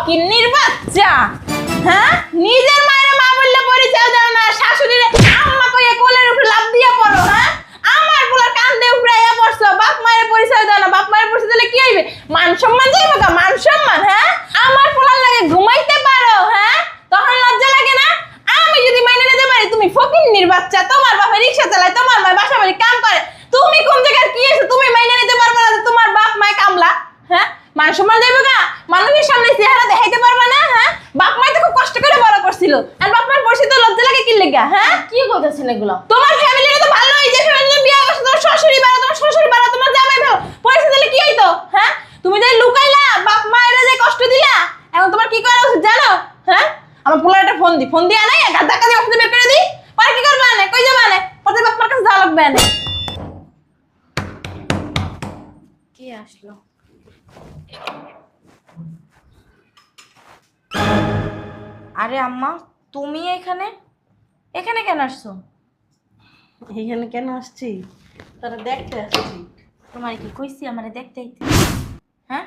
ফকিন্নির বাচ্চা। হ্যাঁ, নিজের মায়ের মা বললে পরিচয় দাও না, শাশুড়িরে আম্মা কইয়া কোলের উপরে লাফ দিয়া পড়ো। হ্যাঁ, আমার পোলার কান্দে উপরাইয়া পড়ছো, বাপ মায়ের পরিচয় দাও না। বাপ মায়ের পরিচয় দিলে কি হইবে? মান সম্মান যাইবে কা? মান সম্মান? হ্যাঁ, আমার পোলার লাগে ঘুমাইতে পারো? হ্যাঁ, তখন লজ্জা লাগে না? আমি যদি মাইনে নিতে পারি তুমি ফকিন্নির বাচ্চা, তোমার বাপে রিকশা চালায়, তোমার মা বাসা বাড়ি কাম করে, তুমি কোন জায়গার কি আছে? তুমি মাইনে নিতে পারবে না যে তোমার বাপ মায় কামলা? হ্যাঁ, মান সম্মান যাইবে কা? মানুষের সামনে চেহারা দেখাইতে পারবে না? হ্যাঁ, বাপ মায় তো খুব কষ্ট করে বড় করছিল, আর বাপ মায়ের পরিচয় লজ্জা লাগে কি লেগা? হ্যাঁ, কি কইতাছেন এগুলো? তোমার ফ্যামিলিটা তো ভালো, এই যে ফ্যামিলি বিয়ে করছে, তোমার শ্বশুরি বাড়া, তোমার শ্বশুর বাড়া, তোমার জামাই ভালো, পরিচয় দিলে কি হইতো? হ্যাঁ, তুমি যে লুকাইলা, বাপ মায়ের যে কষ্ট দিলা, এখন তোমার কি করা উচিত জানো? হ্যাঁ, আমার পোলার একটা ফোন দিয়ে আনাই গাদ ধাক্কা দিয়ে অফিসে বের করে দিই, পরে কি করবে? আনে কই যাবে? আনে পরে বাপ মার কাছে যাওয়া লাগবে। আনে কে আসলো? আরে আম্মা, তুমি এখানে এখানে কেন আসছো? এখানে কেন আসছি? তোরা দেখতে আসছি। তোমার কি কইছি আমারে দেখতে আইতে? হ্যাঁ,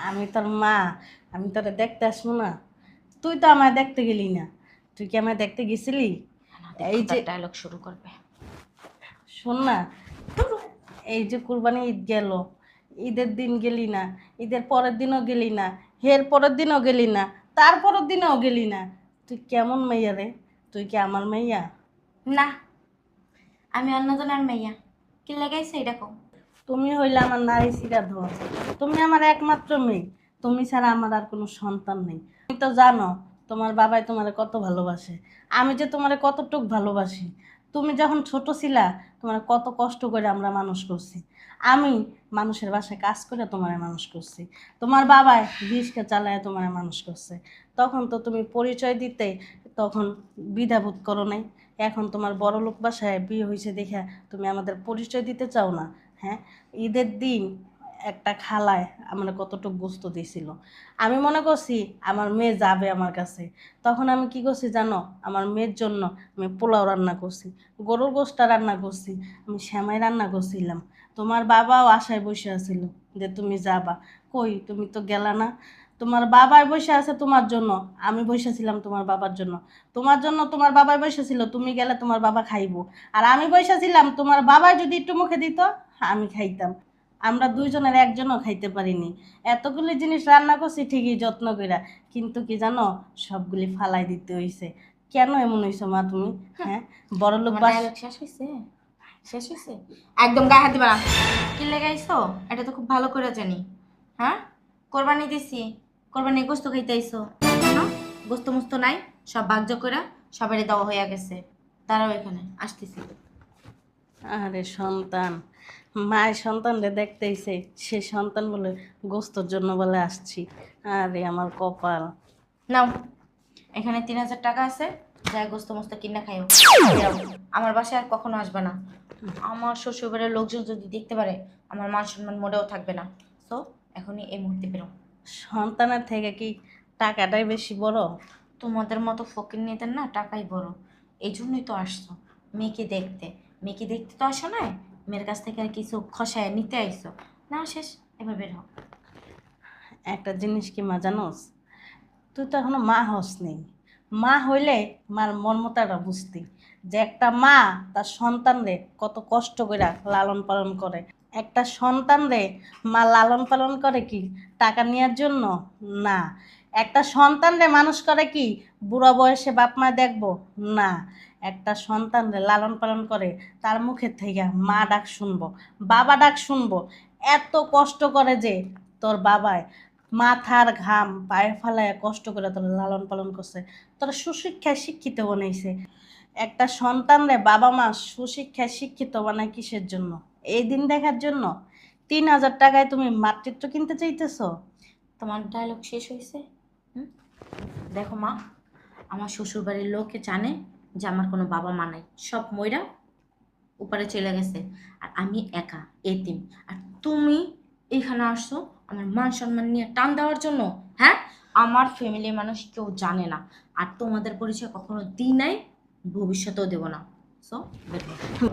আমি তোর মা, আমি তোরা দেখতে আসবো না? তুই তো আমায় দেখতে গেলি না, তুই কি আমায় দেখতে গেছিলি? এই যে ডায়লগ শুরু করবে। শোন না, এই যে কুরবানি ঈদ গেল, ঈদের দিন গেলি না, ঈদের পরের দিনও গেলি না, এর পরের দিনও গেলি না, তারপরের দিনও গেলি না। তুই কেমন মাইয়া রে? তুই কি আমার মাইয়া? না, আমি অন্যজনের মেইয়া। কি লাগাইছে এটা কও? তুমি হইলে আমার নারী শিরা ধর, তুমি আমার একমাত্র মেয়ে, তুমি ছাড়া আমার আর কোনো সন্তান নেই। তুমি তো জানো তোমার বাবাই তোমারে কত ভালোবাসে, আমি যে তোমারে কতটুক ভালোবাসি। তুমি যখন ছোট ছিলা তোমার কত কষ্ট করে আমরা মানুষ করছি, আমি মানুষের বাসায় কাজ করে তোমারে মানুষ করছি, তোমার বাবাই রিক্সা চালায় তোমারে মানুষ করছে। তখন তো তুমি পরিচয় দিতে তখন দ্বিধাবোধ করো নাই, এখন তোমার বড় লোক বাসায় বিয়ে হয়েছে দেখা তুমি আমাদের পরিচয় দিতে চাও না। হ্যাঁ, ঈদের দিন একটা খালায় আমরা কতটুকু গোস্ত দিয়েছিল, আমি মনে করছি আমার মেয়ে যাবে আমার কাছে। তখন আমি কি করছি জানো? আমার মেয়ের জন্য আমি পোলাও রান্না করছি, গরুর গোশটা রান্না করছি, আমি সেমাই রান্না করছিলাম। তোমার বাবাও আশায় বসে আছিল যে তুমি যাবা, কই তুমি তো গেলা না। তোমার বাবাই বসে আছে তোমার জন্য, আমি বসেছিলাম তোমার বাবার জন্য। তোমার জন্য তোমার বাবাই বসেছিল, তুমি গেলে তোমার বাবা খাইবো, আর আমি বসেছিলাম তোমার বাবাই যদি একটু মুখে দিত আমি খাইতাম। আমরা দুইজনের একজনও খাইতে পারিনি। এতগুলি জিনিস রান্না করছি ঠিকই যত্ন কইরা, কিন্তু কি জানো, সবগুলি ফালাই দিতে হইছে। কেন এমন হইছো মা তুমি? হ্যাঁ, বড় লোক তোমার বাস। ডায়লগ শেষ হইছে? শেষ হইছে? একদম গায়ে হাত দিবা না। কি লাগাইছো? এটা তো খুব ভালো করে জানি। হ্যাঁ, কোরবানি দিছি, কোরবানি গোস্ত খাইতে আইছো না? গোস্ত মুস্ত নাই, সব ভাগ্য করে সবারই দেওয়া হইয়া গেছে। দাঁড়াও, এখানে আসতেছি। আরে সন্তান, মায়ের সন্তানরে দেখতেইছে, সে সন্তান বলে গোস্তর জন্য বলে আসছি। আরে আমার কপাল। নাও, এখানে 3000 টাকা আছে, যাই গোস্ত মোস্ত কিনা খাইও। যাও, আমার বাসায় আর কখনো আসবে না। আমার শ্বশুরবাড়ির লোকজন যদি দেখতে পারে, আমার মান সম্মান মোটেও থাকবে না। সো এখনই এই মুহূর্তে বেরো। সন্তানের থেকে কি টাকাটাই বেশি বড়? তোমাদের মতো ফকির নিতেন না, টাকাই বড়। এই জন্যই তো আসছো মেয়েকে দেখতে। মেয়েকে দেখতে তো আসো না, মেয়ের কাছ থেকে আর কিছু খসায় নিতে আইসো না। শেষ, এবার বের হও। একটা জিনিস কি মা জানোস, তুই তো এখনো মা হসনি। মা হইলে মার মর্মতাটা বুঝতি, যে একটা মা তার সন্তানরে কত কষ্ট করে লালন পালন করে। একটা সন্তানরে মা লালন পালন করে কি টাকা নেওয়ার জন্য? না। একটা সন্তানরে মানুষ করে কি বুড়া বয়সে বাপ মা দেখবো? না। একটা সন্তানরে লালন পালন করে তার মুখের থেকে মা ডাক শুনবো, বাবা ডাক শুনবো। এত কষ্ট করে যে তোর বাবায় মাথার ঘাম পায়ে ফেলায় কষ্ট করে তোরা লালন পালন করছে, তোরা সুশিক্ষায় শিক্ষিত বানাইছে। একটা সন্তানরে বাবা মা সুশিক্ষায় শিক্ষিত বানায় কিসের জন্য? এই দিন দেখার জন্য? 3000 টাকায় তুমি মাতৃত্ব কিনতে চাইতেছো? তোমার ডায়লগ শেষ হয়েছে? হুম? দেখো মা, আমার শ্বশুরবাড়ির লোকে জানে যে আমার কোনো বাবা মা নাই, সব মইরা উপরে চলে গেছে, আর আমি একা এতিম। আর তুমি এইখানে আসছো আমার মান সম্মান নিয়ে টান দেওয়ার জন্য। হ্যাঁ, আমার ফ্যামিলির মানুষ কেউ জানে না, আর তোমাদের পরিচয় কখনো দিই নাই, ভবিষ্যতেও দেব না। সো বের হও।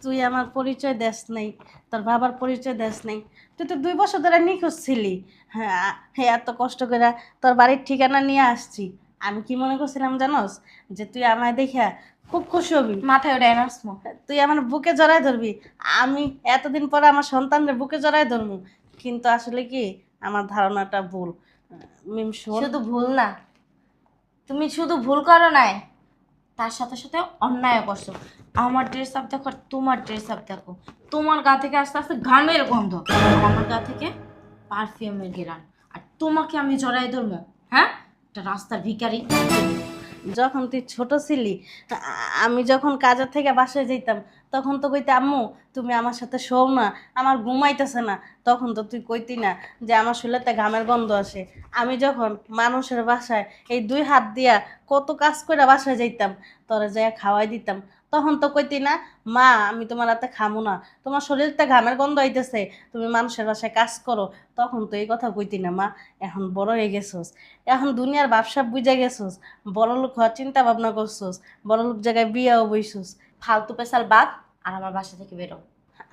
তুই আমার পরিচয় দেস নাই, তোর বাবার পরিচয় দেস নাই। তুই তো 2 বছর ধরে নিখোঁজ ছিলি। হ্যাঁ হ্যাঁ, এত কষ্ট করে তোর বাড়ির ঠিকানা নিয়ে আসছি। আমি কি মনে করছিলাম জানোস, যে তুই আমায় দেখা খুব খুশি হবি, মাথায় ওটা এনার্সমো। তুই আমার বুকে জড়ায় ধরবি। আমি এতদিন পরে আমার সন্তানদের বুকে জড়ায় ধরবো, কিন্তু আসলে কি আমার ধারণাটা ভুল। মিম শোন, শুধু ভুল না, তুমি শুধু ভুল করো নাই, তার সাথে সাথে অন্যায় করছো। আমার ড্রেস আপ দেখো আর তোমার ড্রেস আপ দেখো, তোমার গা থেকে আস্তে আস্তে ঘামের গন্ধ, আর আমার গা থেকে পারফিউমের ঘেরান। আর তোমাকে আমি জড়াই ধরবো? হ্যাঁ, একটা রাস্তার ভিখারি। যখন তুই ছোট ছিলি, আমি যখন কাজের থেকে বাসায় যেতাম, তখন তো কইতে আম্মু তুমি আমার সাথে শোও না, আমার ঘুমাইতেছে না। তখন তো তুই কইতি না যে আমার শরীরেতে ঘামের গন্ধ আসে। আমি যখন মানুষের বাসায় এই 2 হাত দিয়া কত কাজ করে বাসায় যাইতাম, তোরা যাইয়া খাওয়াই দিতাম, তখন তো কইতি না মা আমি তোমার হাতে খামু না, তোমার শরীরতে ঘামের গন্ধ হইতেছে, তুমি মানুষের বাসায় কাজ করো। তখন তো এই কথা কইতি না মা। এখন বড় হয়ে গেছোস, এখন দুনিয়ার ব্যবসা বুঝে গেছোস, বড়লোক হওয়ার চিন্তা ভাবনা করছোস, বড়লোক জায়গায় বিয়েও বইছোস। ফালতু পেশাল বাদ, আর আমার বাসা থেকে বেরো।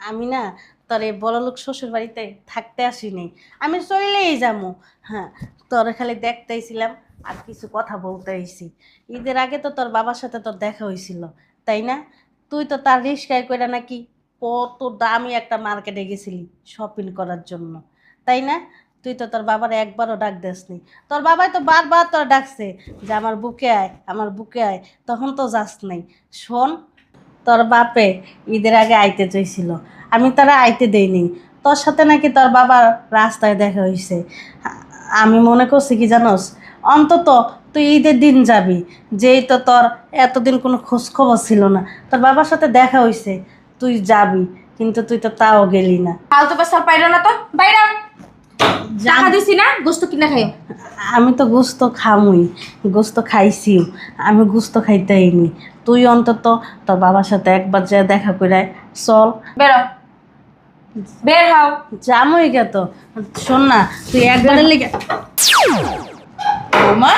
আমি না তোর এই বড়লোক শ্বশুর বাড়িতে থাকতে আসিনি, আমি চলেই যাবো। হ্যাঁ, তোর খালি দেখতে আইছিলাম আর কিছু কথা বলতে আইছি। ঈদের আগে তো তোর বাবার সাথে তোর দেখা হয়েছিল, তাই না? তুই তো তার রিস্কায় করে নাকি কত দামি একটা মার্কেটে গেছিলি শপিং করার জন্য, তাই না? তুই তো তোর বাবার একবারও ডাক দেসনি। তোর বাবাই তো বারবার তোর ডাকছে যে আমার বুকে আয়, আমার বুকে আয়, তখন তো যাস নাই। শোন, তোর বাপে ঈদের আগে আইতে চাইছিল, আমি তারা আইতে দেইনি। তোর সাথে নাকি তোর বাবার রাস্তায় দেখা হয়েছে। আমি মনে করছি কি জানোস, অন্তত তুই ঈদের দিন যাবি, যেই তো তোর এতদিন কোনো খোঁজ খবর ছিল না, তোর বাবার সাথে দেখা হয়েছে, তুই যাবি, কিন্তু তুই তো তাও গেলি না। ফালতু পেশাল পাইরো না তো, বাইরে টাকা দিছি না, গোস্ত কিনা খাইও। আমি তো গোস্ত খামুই, গোস্ত খাইছিও, আমি গোস্ত খাইতেইনি। তুই অন্তত তোর বাবার সাথে একবার যা দেখা করে আয়। চল বেরো, বের হও। জামই গে তো। শোন না, তুই একবারের লেগে বৌমা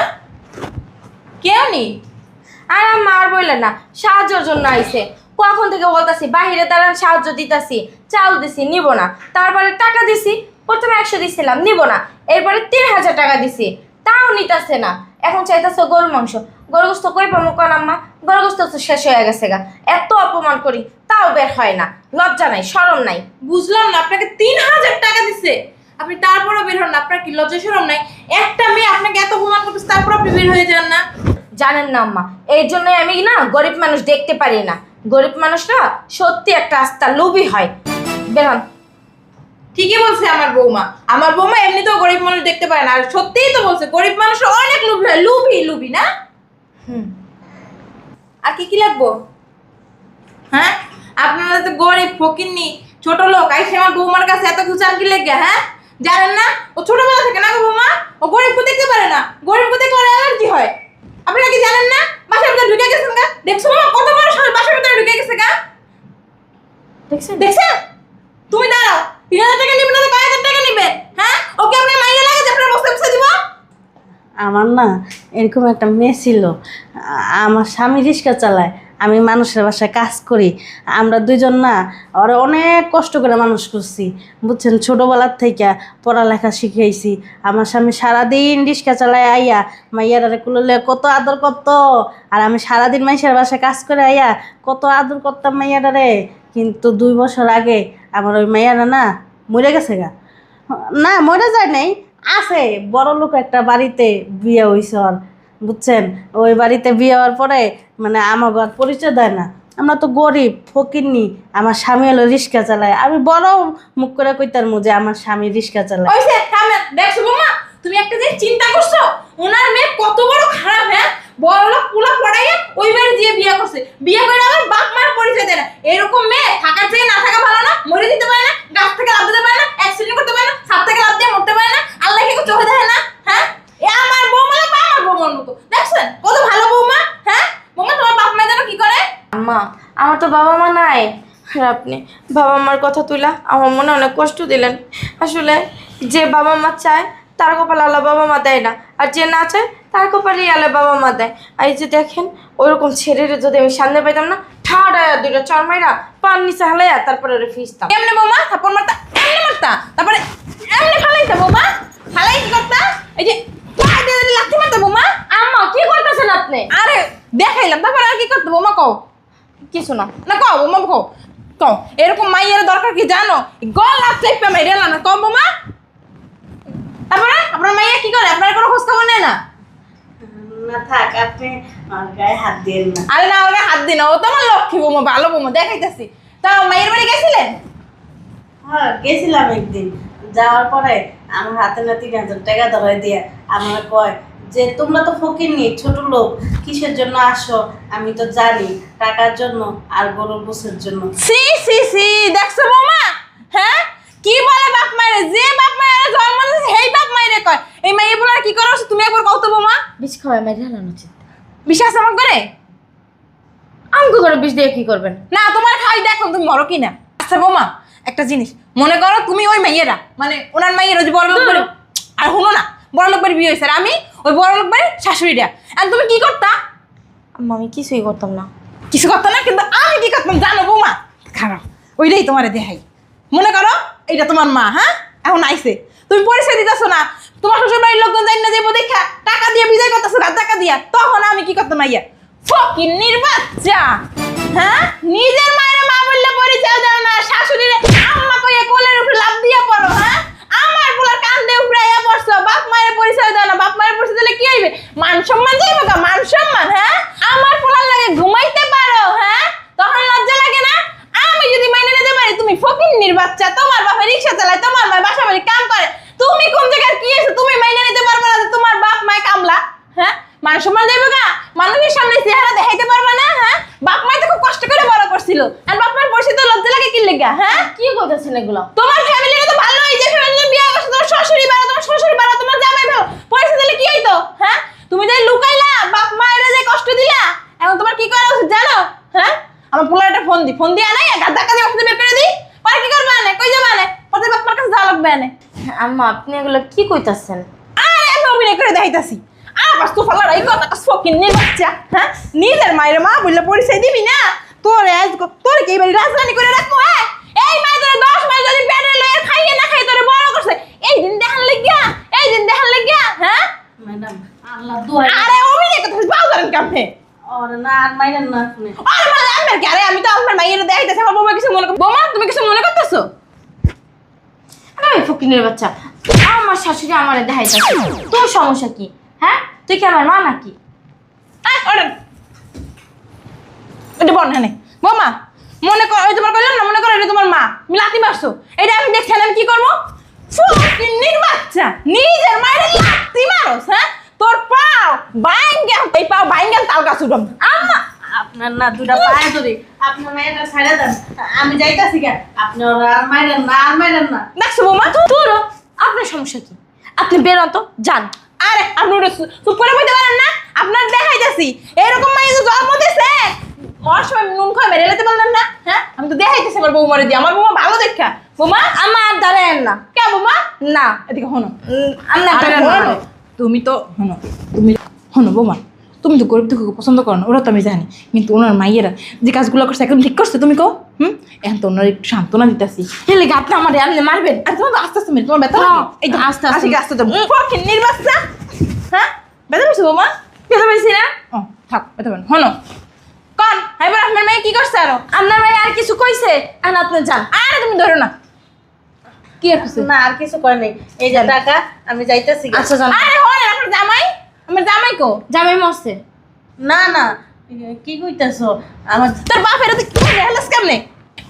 কে নি? আর আমার বললেন না, সাহায্যের জন্য আইছে। কখন থেকে বলতাছি বাহিরে দাঁড়ান, সাহায্য দিতাছি, চাল দিছি নিব না, তারপরে টাকা দিছি, প্রথমে 100 দিছিলাম নিব না, এরপরে 3000 টাকা দিছি, তাও নিতাছে না। এখন চাইতাছে গরু মাংস। গরু গোস্ত কই পামু কোন আম্মা? গরু গোস্ত তো শেষ হয়ে গেছে গা। এত অপমান করি তাও বের হয় না, লজ্জা নাই শরম নাই। বুঝলাম না, আপনাকে 3000 টাকা দিছে, আপনি তারপরে বের হন না? আপনার কি লজ্জা শরম নাই? একটা মেয়ে আপনাকে এত অপমান করতেছে, তারপর আপনি বের হয়ে যান না? জানেন না আম্মা, এই জন্যই আমি না গরিব মানুষ দেখতে পারি না। গরিব মানুষরা সত্যি একটা আস্তা লোভী হয়। বের হন। ঠিকই বলছে আমার বৌমা। আমার বৌমা এমনিতেও গরিব মানুষ দেখতে পারে না, আর সত্যিই তো বলছে গরিব মানুষ অনেক লোভী হয়, লুভি লুভি না? হুম, আর কি কি লাগবো? হ্যাঁ, আপনারা তো গরিব ফকিন্নি ছোট লোক, আইসে আমার বৌমার কাছে এত কিছু আর কি লেগে? হ্যাঁ, জানেন না ও ছোটবেলা থেকে না গো বৌমা, ও গরিবকে দেখতে পারে না, গরিবকে দেখলে ওর অ্যালার্জি হয়। আপনারা কি জানেন না? বাসার ভিতরে ঢুকে গেছেন গা, দেখছো মামা কত বড় সাহস, বাসার ভিতরে ঢুকে গেছে গা। দেখছেন? দেখছেন? তুমি দাঁড়াও, 3000 টাকা নিবেন না তো কয় হাজার টাকা নিবেন? হ্যাঁ, ওকে আপনার মাইয়া লাগে যে আপনার বস্তা বস্তা দিব? আমার না এরকম একটা মেয়ে ছিল, আমার স্বামী রিক্সা চালায়, আমি মানুষের বাসায় কাজ করি। আমরা দুইজন না ওরা অনেক কষ্ট করে মানুষ করছি, বুঝছেন? ছোটোবেলার থেকে পড়ালেখা শিখাইছি। আমার স্বামী সারাদিন রিক্সা চালায় আইয়া মাইয়ারে কুললে কত আদর করত, আর আমি সারাদিন মাইসের বাসায় কাজ করে আইয়া কত আদর করতাম মাইয়ারে। কিন্তু 2 বছর আগে আমার ওই মাইয়ারা না মরে গেছে গা। না মরে যায় নাই, আছে বড় লোক একটা বাড়িতে বিয়ে হয়েছে ওর, বুঝছেন? ওই বাড়িতে বিয়ে হওয়ার পরে মানে আমাকে আর পরিচয় দেয় না, আমরা তো গরিব ফকিরনি। আমার স্বামী হলো রিক্সা চালায়, আমি বড় মুখ করে কইতার যে আমার স্বামী রিক্সা চালায়। ওইসে থামেন, দেখছো বৌমা তুমি একটা জিনিস চিন্তা করছো? ওনার মেয়ে কত বড় খারাপ, হ্যাঁ, বড় লোক পুলা পড়াইয়ে ওই বাড়ি দিয়ে বিয়ে করছে, বিয়ে করে আবার বাপ মার পরিচয় দেয় না। এরকম মেয়ে থাকার চেয়ে না থাকা ভালো না? মরে দিতে পারে না, গাছ থেকে লাফ দিতে পারে না, অ্যাক্সিডেন্ট করতে পারে না, ছাদ থেকে লাফ দিয়ে মরতে পারে না, আল্লাহ কি চোখে দেখে না? হ্যাঁ, এ আমার বৌমা না, আমার বৌমার মতো, দেখছেন কত ভালো বৌমা? হ্যাঁ বৌমা, তোমার বাপ মা যেন কি করে? আম্মা, আমার তো বাবা মা নাই। আর আপনি বাবা মার কথা তুলা আমার মনে অনেক কষ্ট দিলেন। আসলে যে বাবা মা চায় তার কপালে আল্লাহ বাবা মা দেয় না, আর যে না চায় তার কপালেই আল্লাহ বাবা মা দেয়। আর এই যে দেখেন, ওইরকম ছেড়ে যদি আমি সামনে পাইতাম না, ঠাড়া দুইটা চরমাইরা পান নিচে হালাইয়া তারপরে ওরে ফিসতাম। এমনি বৌমা থাপ্পড় মারতা, এমনি মারতা, তারপরে এমনি ফালাইতা বৌমা, ফালাই কি করতা? এই যে পায়ে দিয়ে যদি লাথি মারতা বৌমা। আম্মা কি করতেছেন আপনি? আরে দেখাইলাম, তারপরে আর কি করতে বৌমা কও? কিছু না। না কও বৌমা কও, কও এরকম মাইয়ের দরকার কি জানো? গলা চেপে মাইরেলা না কও বৌমা। তারপরে আপনার মাইয়া কি করে? আপনার কোনো খোঁজ খবর নেয় না? না থাক, আপনি আমার গায়ে হাত দিয়েন না। আরে না, ওরা হাত দিন, ও তোমার লক্ষ্মী বৌমা, ভালো বৌমা, দেখাইতেছি। তা মাইয়ের বাড়ি গেছিলেন? হ্যাঁ গেছিলাম একদিন, যাওয়ার পরে আমার হাতে না 3,000 টাকা ধরাই দিয়ে আমার কয় যে তোমরা তো ফকিরনি, ছোট লোক, কিসের জন্য আসো? আমি তো জানি টাকার জন্য আর গরুর গোছের জন্য। সি সি সি, দেখছো বৌমা? হ্যাঁ কি বলে বাপ মায়ের, যে বাপ মায়ের জন্ম দিয়েছে সেই বাপ মায়ের কয়। এই মাইয়ে বলার কি করো তুমি একবার কও তো বৌমা। বিষ খাওয়াই মাইরে হালানো উচিত। বিশ্বাস আমার করে আমাকে করে বিষ দিয়ে কি করবেন? না, তোমার খাই দেখো তুমি মরো কি না। আচ্ছা বৌমা একটা জিনিস মনে করো, তুমি ওই মাইয়েরা মানে ওনার মাইয়েরা যে বড় লোক বাড়ি, আর শুনো না, বড় লোক বাড়ি বিয়ে হয়েছে, আর আমি ওই বড় লোক বাড়ির শাশুড়িটা। আর তুমি কি করতা? আম্মা আমি কিছুই করতাম না। কিছু করতো না, কিন্তু আমি কি করতাম জানো বৌমা? খারাপ ওইটাই তোমারে দেখাই। মনে করো এইটা তোমার মা, হ্যাঁ এখন আইছে, তুমি পরিচয় দিতেছো না, তোমার শ্বশুর বাড়ির লোকজন যাই না যাবো দেখা টাকা দিয়ে বিদায় করতেছো, গাছ টাকা দিয়া, তখন আমি কি করতাম? মাইয়া ফকিন্নির বাচ্চা, হ্যাঁ নিজের মায়ের মা বললে পরিচয় দাও না, শাশুড়িরে আম্মা কইয়া কোলের উপরে লাফ দিয়া পড়ো, হ্যাঁ আমার পোলার কান্দে উপরে আইয়া পড়ছো, বাপ মায়ের পরিচয় দাও না, বাপ মায়ের পরিচয় দিলে কি হইবে? মান সম্মান যাইবে গা, মান সম্মান, হ্যাঁ আমার পোলার লাগে ঘুমাইতে পারো, হ্যাঁ তখন লজ্জা লাগে না? আমি যদি মাইনে নিতে পারি তুমি ফকিন্নির বাচ্চা, তোমার বাপে রিক্সা চালায়, তোমার মা বাসা বাড়ি কাম করে, তুমি কোন জায়গার কি আছে? তুমি মাইনে নিতে পারবে না যে তোমার বাপ মায় কামলা, হ্যাঁ মান সম্মান যাইবে গা, মানুষের সামনে চেহারা দেখাইতে পারবে না, হ্যাঁ বাপ মায় তো খুব কষ্ট করে বড় করছিল, আর বাপ মায়ের পরিচিত লজ্জা লাগে কি লেগা? হ্যাঁ কি করতেছেন এগুলো? তোমার ফ্যামিলিটা তো ভালো, এই যে ফ্যামিলি বিয়ে করছো, তোমার শ্বশুরি বাড়া, তোমার শ্বশুরি বাড়া, তোমার জামাই ভালো, পয়সা দিলে কি হইতো? হ্যাঁ তুমি যাই লুকাইলা, বাপ মায়েরা যে কষ্ট দিলা, এখন তোমার কি করা উচিত জানো? হ্যাঁ আমার পোলার একটা ফোন দিয়ে আনাই, গাছ ধাক্কা দিয়ে অফিসে বের করে দিই, পরে কি করবে? আনে কই যাবে? আনে পরে বাপ মার কাছে যাওয়া লাগবে। আনে আম্মা আপনি এগুলো কি কইতাছেন? আরে আমি অভিনয় করে দেখাইতাছি। আবার তো ফালার এই কথা ফকিন্নির বাচ্চা, হ্যাঁ নিজের মায়ের মা বললে পরিচয় দিবি না? তোর কি এবারে রাজধানী করে রাখবো? হ্যাঁ এই মাই তোর 10 মাস যদি পেটে লয়ে খাইয়ে না খাইয়ে তোরে বড় করছে, এই দিন দেখান লাগিয়া, এই দিন দেখান লাগিয়া, হ্যাঁ ম্যাডাম আল্লাহ দোয়া। আরে অভিনয় কথা পাও করেন কামে। ওরে না আর মাইরেন না আপনি। আরে মানে আমার কি, আরে আমি তো আমার মাইয়ের দেখাইতাছি, আমার বৌমা কিছু মনে বৌমা তুমি কিছু মনে করতেছো? আরে ফকিনের বাচ্চা, আমার শাশুড়ি আমারে দেখাইতাছে, তোর সমস্যা কি? হ্যাঁ তুই কি আমার মা নাকি? ওরেন এটা বল না বৌমা, মনে কর ওই তোমার কইলাম না, মনে করো এটা তোমার মা, মিলাতি মারছো, এটা আমি দেখছি আমি কি করবো? ফকিন্নির বাচ্চা নিজের মায়ের লাত্তি মারোস, হ্যাঁ তোর পাও বাইঙ্গা, এই পাও বাইঙ্গা তাল গাছ উঠম। আম্মা আপনার না দুটা পায়ে ধরি, আপনার মায়েরা ছাড়া দেন, আমি যাইতাছি গা, আপনি ওরা আর মাইরেন না, আর মাইরেন না। দেখছো বৌমা? তোর আপনার সমস্যা কি? আপনি বেরোন তো যান। আরে আপনি ওটা চুপ করে বইতে পারেন না? আপনার দেখাইতেছি এরকম মাই যে জন্ম দিছে, ওর সময় নুন খাওয়া মেরে লেতে পারলেন না? হ্যাঁ আমি তো দেখাইতেছি আমার বৌমারে দিয়ে, আমার বৌমা ভালো দেখা। বৌমা আমার দাঁড়ায়েন না। কে বৌমা? না এদিকে হনো, আমরা আরে দাঁড়ায়েন না। হনো, তুমি তো হনো, তুমি হনো বৌমা, তুমি তো গরিব দুঃখকে পছন্দ করো না, ওরা তো আমি জানি, কিন্তু ওনার মাইয়েরা যে কাজগুলো করছে একদম ঠিক করছে, তুমি কও। এখন তো ওনার একটু সান্ত্বনা দিতেছি। হেলে আপনি আমার আপনি মারবেন। আর তোমার তো আস্তে আস্তে মেরে তোমার ব্যথা হ্যাঁ, লাগে? এই তো আস্তে আস্তে। আস্তে আস্তে তো ফকিন্নির বাচ্চা, হ্যাঁ ব্যথা পেয়েছো বৌমা? পেতে পাইছি না? ও থাক ব্যথা পেন, হনো কন এবার আপনার মেয়ে কি করছে? আরো আপনার ভাই আর কিছু কইছে? আর আপনি যান। আরে তুমি ধরো না, কি আর কিছু না আর কিছু করে নেই, এই যে টাকা, আমি যাইতাছি গা। আচ্ছা যান। আরে হলেন আপনার জামাই, আমার জামাই কো? জামাই মরছে। না না কি কইতাছো? আমার তোর বাপের তো কি হেলাস কেমনে?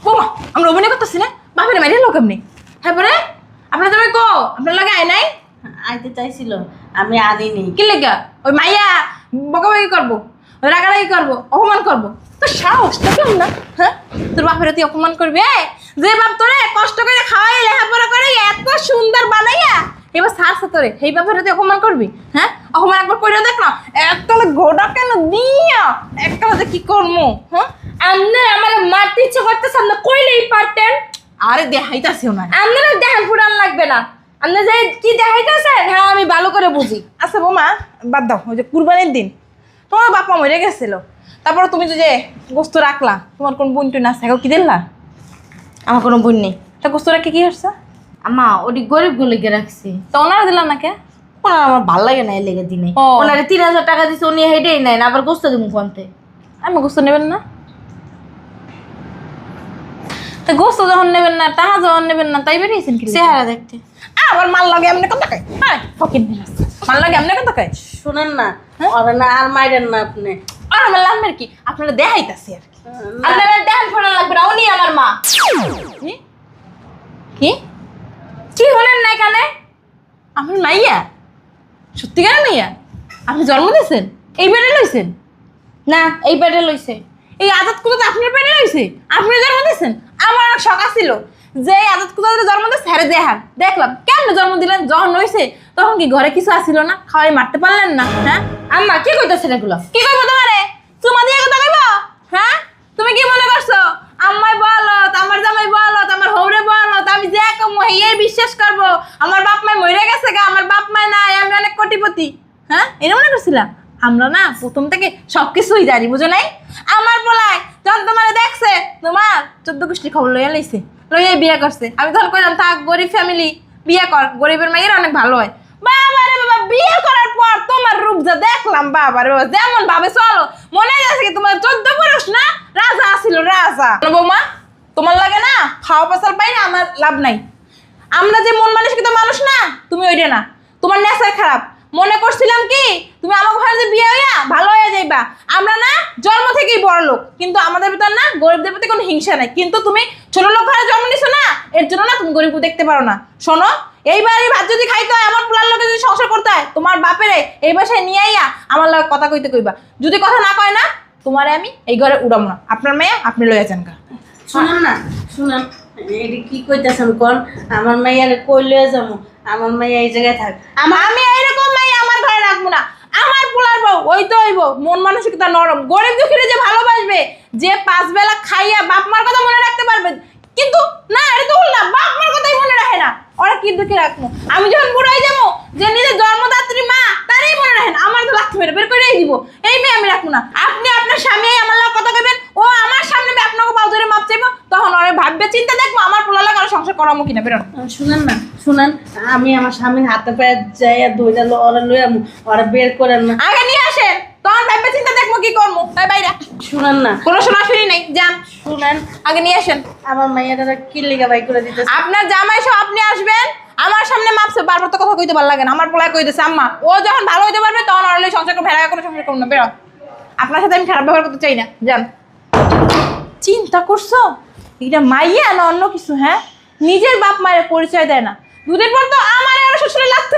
বৌমা আমরা অভিনয় করতেছি না, বাপের মাইরে লোক কেমনে? হ্যাঁ পরে আপনার জামাই কো? আপনার লাগে আয় নাই? আইতে চাইছিল, আমি আনিনি। কি লেগা? ওই মাইয়া বকাবকি করবো, রাগারাগি করবো, অপমান করবো, তোর সাহসটা কেমন না? হ্যাঁ তোর বাপের তুই অপমান করবি? যে বাপ তোরে কষ্ট করে খাওয়াই লেখাপড়া করে এত সুন্দর বানাইয়া এবার সারছে তোরে, সেই বাপের তুই অপমান করবি? হ্যাঁ অপমান একবার করে দেখ না, একতলা ঘোড়া কেন দিয়া একতলা কি করবো? হ্যাঁ আপনি আমার মারতে ইচ্ছে করতেছেন না, কইলেই পারতেন। আরে দেখাইতাছেও না। আপনারা দেখান পুরান লাগবে না, আপনি যে কি দেখাইতেছেন হ্যাঁ আমি ভালো করে বুঝি। আচ্ছা বৌমা বাদ দাও, ওই যে কুরবানির দিন তোমার বাপা মরে গেছিল, তারপর তুমি যে গোস্ত রাখলা, তোমার কোন বোন টুন আছে, কি দিলা? আমার কোনো বোন নেই। তা গোস্ত রাখে কি হচ্ছে? আম্মা ওটি গরিব গুলিকে রাখছি। তো ওনারা দিলাম না কে? ওনার আমার ভাল লাগে না, এই লেগে দিনে। ও। ওনারে 3000 টাকা দিচ্ছে, উনি হেঁটেই নেয় না, আবার গোস্ত দিব কোনতে? আমি গোস্ত নেবেন না? তা গোস্ত যখন নেবেন না, টাকা যখন নেবেন না, তাই বেরিয়েছেন কি? চেহারা দেখতে। আবার মাল লাগে এমনি কথা কয়, হ্যাঁ ফকির দিন আছে, মাল লাগে এমনি কথা কয়। শুনেন না, ওরে না আর মাইরেন না আপনি। আর আমার লামের কি, আপনারা দেখাইতাছি আর কি। না, আপনারা দেখান শোনা লাগবে না, উনি আমার মা। কি? কি কি হলেন না এখানে? আপনার মাইয়া? সত্যিকার মাইয়া? আপনি জন্ম দিয়েছেন? এই পেটে লইছেন? না, এই পেটে লইছে। এই আজাদ কুদা আপনার পেটে লইছে? আপনি জন্ম দিয়েছেন? আমার অনেক শখ ছিল যে এই আজাদ কুদা জন্ম দিয়েছে, হ্যাঁ দেখান। দেখলাম কেন জন্ম দিলেন, যখন হয়েছে তখন কি ঘরে কিছু আসিল না, খাওয়াই মারতে পারলেন না? হ্যাঁ আম্মা কি কইতাছেন এগুলো? কি করবো তোমারে? চুমা দিয়ে কথা কইব? হ্যাঁ তুমি কি মনে করছো আম্মাই বলত, আমার জামাই বলত, আমার হৌরে বলত, আমি যে কম এই বিশ্বাস করবো আমার বাপ মাই মরে গেছে গা, আমার বাপ মাই নাই, আমি অনেক কোটিপতি? হ্যাঁ এটা মনে করছিলাম? আমরা না প্রথম থেকে সবকিছুই জানি, বুঝো নাই? আমার বলাই যখন তোমার দেখছে, তোমার 14 গোষ্ঠী খবর লইয়া লইছে, লইয়া বিয়ে করছে। আমি তখন কইলাম থাক, গরিব ফ্যামিলি, বিয়ে কর, গরিবের মাইয়ের অনেক ভালো হয়। বাবা রে বাবা, বিয়ে করার পর তোমার রূপ যা দেখলাম, বাবা রে বাবা, যেমন ভাবে চলো মনে আছে কি তোমার 14 পুরুষ না রাজা ছিল, রাজা। বৌমা তোমার লাগে না খাওয়া পাচাল পাই না, আমার লাভ নাই। আমরা যে মন মানসিকতা মানুষ না, তুমি ওইটা না, তোমার নেশার খারাপ। মনে করছিলাম কি তুমি আমার ঘরে যে বিয়ে হইয়া ভালো হয়ে যাইবা। আমরা না জন্ম থেকেই বড় লোক, কিন্তু আমাদের ভিতর না গরিবদের প্রতি কোনো হিংসা নাই। কিন্তু তুমি ছোট লোক ঘরে জন্ম নিছো না, এর জন্য না তুমি গরিবকে দেখতে পারো না। শোনো, এইবারই ভাত যদি খাইতে হয়, আমার পোলার লোকে যদি সংসার করতে হয়, তোমার বাপেরে এই বাসায় নিয়ে আইয়া আমার লগে কথা কইতে কইবা। যদি কথা না কয় না, তোমারে আমি এই ঘরে উড়াবো না। আপনার মেয়ে আপনি লইয়া যান গা। শুনেন না, শুনেন, এটি কি কইতাছেন কোন? আমার মাইয়ারে কই লয়ে যাবো? আমার মাইয়া এই জায়গায় থাক। আমি এইরকম মেয়ে আমার ঘরে রাখবো না। আমার পোলার বউ ওই তো হইব মন মানসিকতা নরম, গরিব দুঃখীরে যে ভালোবাসবে, যে 5 বেলা খাইয়া বাপ মার কথা মনে রাখতে পারবে। কিন্তু না, এটা তো উল্টা, বাপ মার কথাই মনে রাখে না। ওরা কি দুঃখী রাখবো? আমি যখন বুড়ো হয়ে যাবো, যে নিজের জন্মদাত্রী মা তারই মনে রাখেন, আমার তো লাথি মেরে বের করেই দিব। এই মেয়ে আমি রাখবো না। আপনি আপনার স্বামী আমার লাগে কথা কইবেন, ও আমার সামনে আপনাকে পাও ধরে মাপ চাইবো, তখন ওরা ভাববে চিন্তা দেখবো আমার পোলার লাগে সংসার করামো কিনা। বেরোন। শুনেন না, শুনেন, আমি আমার স্বামীর হাতে পায়ে যাই দুইটা ওরা লই আমু, ওরা বের করেন না। আগে নিয়ে আসেন, তখন ভাববে চিন্তা দেখবো কি করবো। তাই বাইরে শুনেন না, কোনো শোনাশুনি নেই, যান শুনেন, আগে নিয়ে আসেন। আমার মাইয়াটা কি লিগা বাই করে দিতেছে? আপনার জামাই সহ আপনি আসবেন, আমার সামনে মাপছে, বারবার তো কথা কইতে ভালো লাগে না। আমার পোলায় কইতেছে আম্মা ও যখন ভালো হইতে পারবে তখন অরলে সংসার করে, ভেড়া কোনো সংসার করবো না। বেরো, আপনার সাথে আমি খারাপ ব্যবহার করতে চাই না, যান। চিন্তা করছো এটা মাইয়া না অন্য কিছু? হ্যাঁ, নিজের বাপ মায়ের পরিচয় দেয় না, দুদিন পর তো আমার আর শ্বশুরের লাগতে